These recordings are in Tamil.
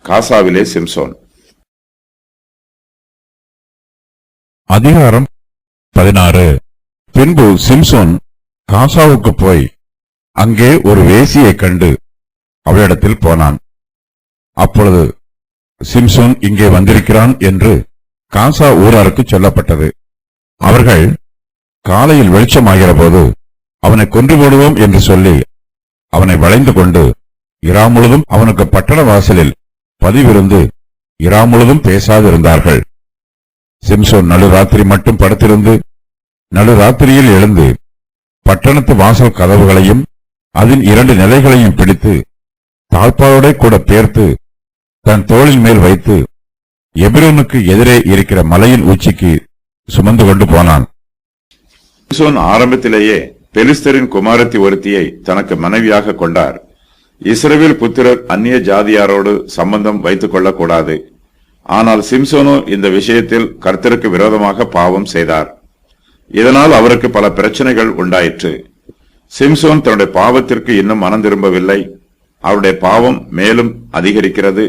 காசாவிலே சிம்சோன். அதிகாரம் 16. பின்பு சிம்சோன் காசாவுக்கு போய் அங்கே ஒரு வேசியைக் கண்டு அவளிடத்தில் போனான். அப்பொழுது சிம்சோன் இங்கே வந்திருக்கிறான் என்று காசா ஊராருக்கு சொல்லப்பட்டது. அவர்கள் காலையில் வெளிச்சமாகிற போது அவனை கொன்று போடுவோம் என்று சொல்லி அவனை வளைந்து கொண்டு இரா முழுதும் அவனுக்கு பட்டண வாசலில் பதிவிருந்து இரா முழுதும் பேசாதிருந்தார்கள். சிம்சோன் நடுராத்திரி மட்டும் படுத்திருந்து நடுராத்திரியில் எழுந்து பட்டணத்து வாசல் கதவுகளையும் அதன் 2 நிலைகளையும் பிடித்து தாழ்பாளோட கூட பேர்த்து தன் தோளின் மேல் வைத்து எபிரோனுக்கு எதிரே இருக்கிற மலையின் உச்சிக்கு சுமந்து கொண்டு போனான். சிம்சோன் ஆரம்பத்திலேயே பெலிஸ்தரின் குமாரத்தி ஒருத்தியை தனக்கு மனைவியாக கொண்டார். இஸ்ரவேல் புத்திரர் அந்நிய ஜாதியாரோடு சம்பந்தம் வைத்துக் கொள்ளக்கூடாது. ஆனால் சிம்சோனோ இந்த விஷயத்தில் கர்த்தருக்கு விரோதமாக பாவம் செய்தார். இதனால் அவருக்கு பல பிரச்சனைகள் உண்டாயிற்று. சிம்சோன் தன்னுடைய பாவத்திற்கு இன்னும் மனம் திரும்பவில்லை. அவருடைய பாவம் மேலும் அதிகரிக்கிறது.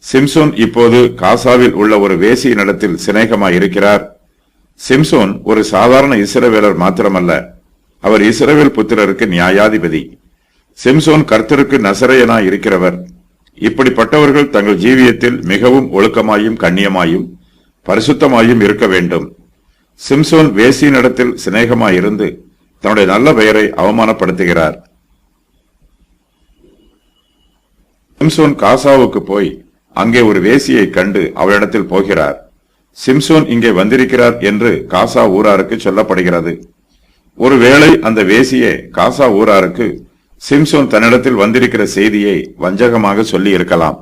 சிம்சோன் இப்போது காசாவில் உள்ள ஒரு வேசியினிடத்தில் சிநேகமாய் இருக்கிறார். சிம்சோன் ஒரு சாதாரண இஸ்ரவேலர் மாத்திரமல்ல, அவர் இஸ்ரவேல் புத்திரருக்கு நியாயாதிபதி. சிம்சோன் கர்த்தருக்கு நசரேயனாய் இருக்கிறவர். இப்படிப்பட்டவர்கள் தங்கள் ஜீவியத்தில் மிகவும் ஒழுக்கமாயும் கண்ணியமாயும் பரிசுத்தமாயும் இருக்க வேண்டும். சிம்சோன் வேசியினிடத்தில் சிநேகமாயிருந்து தன்னுடைய நல்ல பெயரை அவமானப்படுத்துகிறார். சிம்சோன் காசாவுக்கு போய் அங்கே ஒரு வேசியை கண்டு அவளிடத்தில் போகிறார். சிம்சோன் இங்கே வந்திருக்கிறார் என்று காசா ஊராருக்கு சொல்லப்படுகிறது. ஒருவேளை அந்த வேசியே காசா ஊராருக்கு சிம்சோன் தன்னிடத்தில் வந்திருக்கிற செய்தியை வஞ்சகமாக சொல்லி இருக்கலாம்.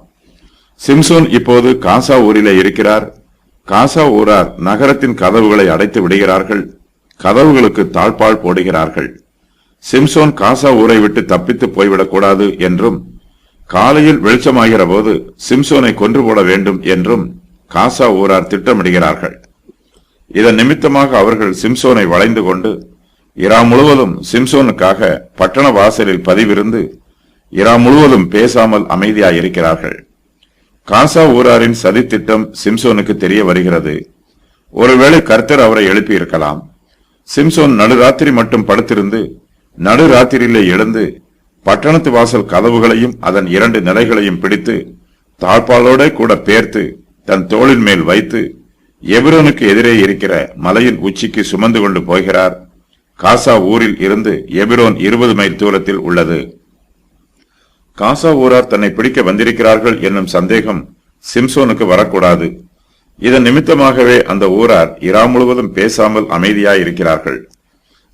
சிம்சோன் இப்போது காசா ஊரிலே இருக்கிறார். காசா ஊரார் நகரத்தின் கதவுகளை அடைத்து விடுகிறார்கள். கதவுகளுக்கு தாழ்பால் போடுகிறார்கள். சிம்சோன் காசா ஊரை விட்டு தப்பித்து போய்விடக்கூடாது என்றும் காலையில் வெளிச்சமாகிற போது சிம்சோனை கொன்று போட வேண்டும் என்றும் காசா ஊரார் திட்டமிடுகிறார்கள். இதன் நிமித்தமாக அவர்கள் சிம்சோனை வளைந்து கொண்டு இரா முழுவதும் சிம்சோனுக்காக பட்டண வாசலில் பதிவிருந்து இரா முழுவதும் பேசாமல் அமைதியாயிருக்கிறார்கள். காசா ஊராரின் சதி திட்டம் சிம்சோனுக்கு தெரிய வருகிறது. ஒருவேளை கர்த்தர் அவரை எழுப்பியிருக்கலாம். சிம்சோன் நடுராத்திரி மட்டும் படுத்திருந்து நடுராத்திரியிலே எழுந்து பட்டணத்து வாசல் கதவுகளையும் அதன் 2 நிலைகளையும் பிடித்து தாழ்பாலோட கூட பேர்த்து தன் தோளின் மேல் வைத்து எபிரோனுக்கு எதிரே இருக்கிற மலையின் உச்சிக்கு சுமந்து கொண்டு போகிறார். காசா ஊரில் இருந்து எபிரோன் 20 மைல் தூரத்தில் உள்ளது. காசா ஊரார் தன்னை பிடிக்க வந்திருக்கிறார்கள் என்னும் சந்தேகம் சிம்சோனுக்கு வரக்கூடாது. இதன் நிமித்தமாகவே அந்த ஊரார் இரா முழுவதும் பேசாமல் அமைதியாயிருக்கிறார்கள்.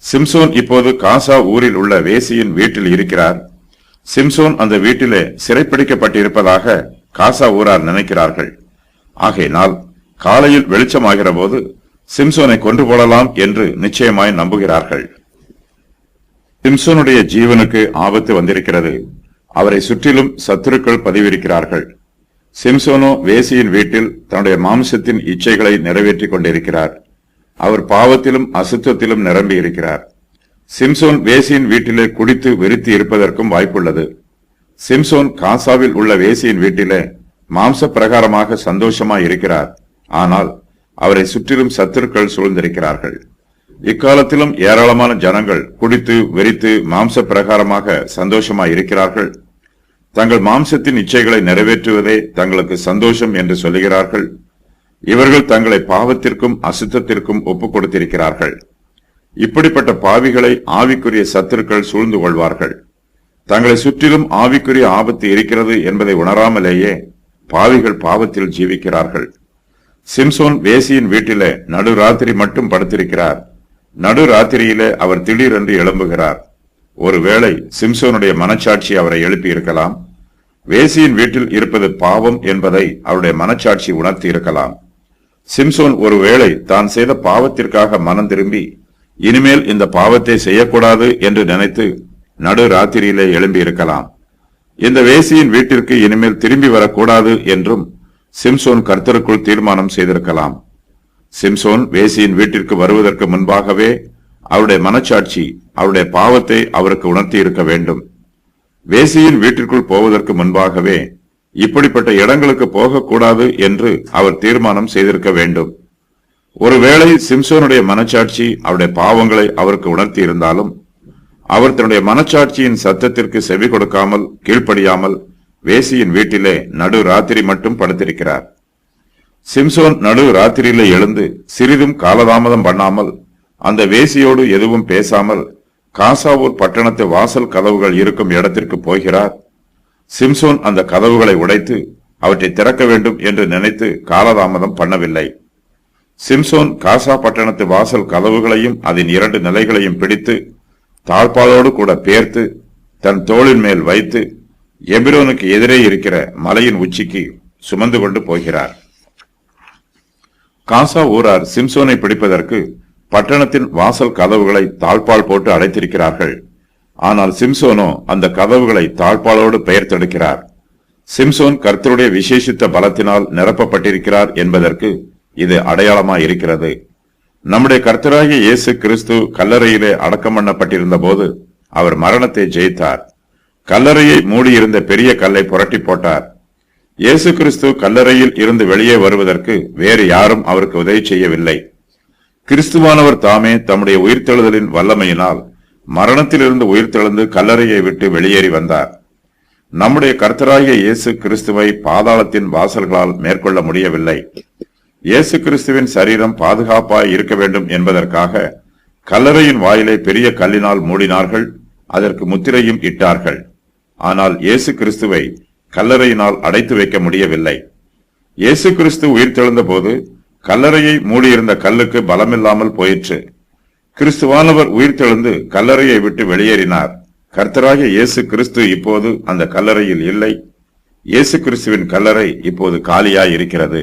சிம்சோன் இப்போது காசா ஊரில் உள்ள வேசியின் வீட்டில் இருக்கிறார். சிம்சோன் அந்த வீட்டிலே சிறைப்பிடிக்கப்பட்டிருப்பதாக காசா ஊரார் நினைக்கிறார்கள். ஆகையினால் காலையில் வெளிச்சமாகிற போது சிம்சோனை கொன்று போடலாம் என்று நிச்சயமாய் நம்புகிறார்கள். சிம்சோனுடைய ஜீவனுக்கு ஆபத்து வந்திருக்கிறது. அவரை சுற்றிலும் சத்துருக்கள் பதிவிருக்கிறார்கள். சிம்சோனோ வேசியின் வீட்டில் தன்னுடைய மாம்சத்தின் இச்சைகளை நிறைவேற்றிக் கொண்டிருக்கிறார். அவர் பாவத்திலும் அசுத்தத்திலும் நிரம்பி இருக்கிறார். சிம்சோன் வேசியின் வீட்டிலே குடித்து வெறித்து இருப்பதற்கும் வாய்ப்புள்ளது. சிம்சோன் காசாவில் உள்ள வேசியின் வீட்டிலே மாம்ச பிரகாரமாக சந்தோஷமாய் இருக்கிறார். ஆனால் அவரை சுற்றிலும் சத்துருக்கள் சூழ்ந்திருக்கிறார்கள். இக்காலத்திலும் ஏராளமான ஜனங்கள் குடித்து வெறித்து மாம்ச பிரகாரமாக சந்தோஷமாய் இருக்கிறார்கள். தங்கள் மாம்சத்தின் இச்சைகளை நிறைவேற்றுவதே தங்களுக்கு சந்தோஷம் என்று சொல்லுகிறார்கள். இவர்கள் தங்களை பாவத்திற்கும் அசுத்தத்திற்கும் ஒப்புக் கொடுத்திருக்கிறார்கள். இப்படிப்பட்ட பாவிகளை ஆவிக்குரிய சத்துருக்கள் சூழ்ந்து கொள்வார்கள். தங்களை சுற்றிலும் ஆவிக்குரிய ஆபத்து இருக்கிறது என்பதை உணராமலேயே பாவிகள் பாவத்தில் ஜீவிக்கிறார்கள். சிம்சோன் வேசியின் வீட்டிலே நடுராத்திரி மட்டும் படுத்திருக்கிறார். நடுராத்திரியிலே அவர் திடீரென்று எழும்புகிறார். ஒருவேளை சிம்சோனுடைய மனச்சாட்சி அவரை எழுப்பி இருக்கலாம். வேசியின் வீட்டில் இருப்பது பாவம் என்பதை அவருடைய மனச்சாட்சி உணர்த்தி இருக்கலாம். சிம்சோன் ஒருவேளை தான் செய்த பாவத்திற்காக மனம் திரும்பி இனிமேல் இந்த பாவத்தை செய்யக்கூடாது என்று நினைத்து நடுராத்திரியிலே எழும்பி இருக்கலாம். இந்த வேசியின் வீட்டிற்கு இனிமேல் திரும்பி வரக்கூடாது என்றும் சிம்சோன் கர்த்தருக்குள் தீர்மானம் செய்திருக்கலாம். சிம்சோன் வேசியின் வீட்டிற்கு வருவதற்கு முன்பாகவே அவருடைய மனச்சாட்சி அவருடைய பாவத்தை அவருக்கு உணர்த்தி இருக்க வேண்டும். வேசியின் வீட்டிற்குள் போவதற்கு முன்பாகவே இப்படிப்பட்ட இடங்களுக்கு போகக்கூடாது என்று அவர் தீர்மானம் செய்திருக்க வேண்டும். ஒருவேளை சிம்சோனுடைய மனச்சாட்சி அவருடைய பாவங்களை அவருக்கு உணர்த்தி இருந்தாலும் அவர் தன்னுடைய மனச்சாட்சியின் சத்தத்திற்கு செவி கொடுக்காமல் கீழ்ப்படியாமல் வேசியின் வீட்டிலே நடு ராத்திரி மட்டும் படுத்திருக்கிறார். சிம்சோன் நடு ராத்திரியிலே எழுந்து சிறிதும் காலதாமதம் பண்ணாமல் அந்த வேசியோடு எதுவும் பேசாமல் காசாவூர் பட்டணத்து வாசல் கதவுகள் இருக்கும் இடத்திற்கு போகிறார். சிம்சோன் அந்த கதவுகளை உடைத்து அவற்றை திறக்க வேண்டும் என்று நினைத்து காலதாமதம் பண்ணவில்லை. சிம்சோன் காசா பட்டணத்து வாசல் கதவுகளையும் அதன் 2 நிலைகளையும் பிடித்து தாழ்பாலோடு கூட பேர்த்து தன் தோளின் மேல் வைத்து எபிரோனுக்கு எதிரே இருக்கிற மலையின் உச்சிக்கு சுமந்து கொண்டு போகிறார். காசா ஊரார் சிம்சோனை பிடிப்பதற்கு பட்டணத்தின் வாசல் கதவுகளை தாழ்பால் போட்டு அடைத்திருக்கிறார்கள். ஆனால் சிம்சோனோ அந்த கதவுகளை தாழ்பாலோடு பெயர்த்தெடுக்கிறார். சிம்சோன் கர்த்தருடைய விசேஷித்த பலத்தினால் நிரப்பப்பட்டிருக்கிறார் என்பதற்கு இது அடையாளமாய் இருக்கிறது. நம்முடைய கர்த்தராகிய இயேசு கிறிஸ்து கல்லறையிலே அடக்கம் பண்ணப்பட்டிருந்த போது அவர் மரணத்தை ஜெயித்தார். கல்லறையை மூடியிருந்த பெரிய கல்லை புரட்டி போட்டார். இயேசு கிறிஸ்து கல்லறையில் இருந்து வெளியே வருவதற்கு வேறு யாரும் அவருக்கு உதவி செய்யவில்லை. கிறிஸ்துவானவர் தாமே தம்முடைய உயிர்த்தெழுதலின் வல்லமையினால் மரணத்திலிருந்து உயிர்த்தெழுந்து கல்லறையை விட்டு வெளியேறி வந்தார். நம்முடைய கர்த்தராகிய இயேசு கிறிஸ்துவை பாதாளத்தின் வாசல்களால் மேற்கொள்ள முடியவில்லை. இயேசு கிறிஸ்துவின் சரீரம் பாதுகாப்பாய் இருக்க வேண்டும் என்பதற்காக கல்லறையின் வாயிலை பெரிய கல்லினால் மூடினார்கள், அதற்கு முத்திரையும் இட்டார்கள். ஆனால் இயேசு கிறிஸ்துவை கல்லறையினால் அடைத்து வைக்க முடியவில்லை. இயேசு கிறிஸ்து உயிர்த்தெழுந்த போது கல்லறையை மூடியிருந்த கல்லுக்கு பலமில்லாமல் போயிற்று. கிறிஸ்துவானவர் உயிர்த்தெழுந்து கல்லறையை விட்டு வெளியேறினார். கர்த்தராகிய இயேசு கிறிஸ்து இப்போது அந்த கல்லறையில் இல்லை. இயேசு கிறிஸ்துவின் கல்லறை இப்போது காலியாய் இருக்கிறது.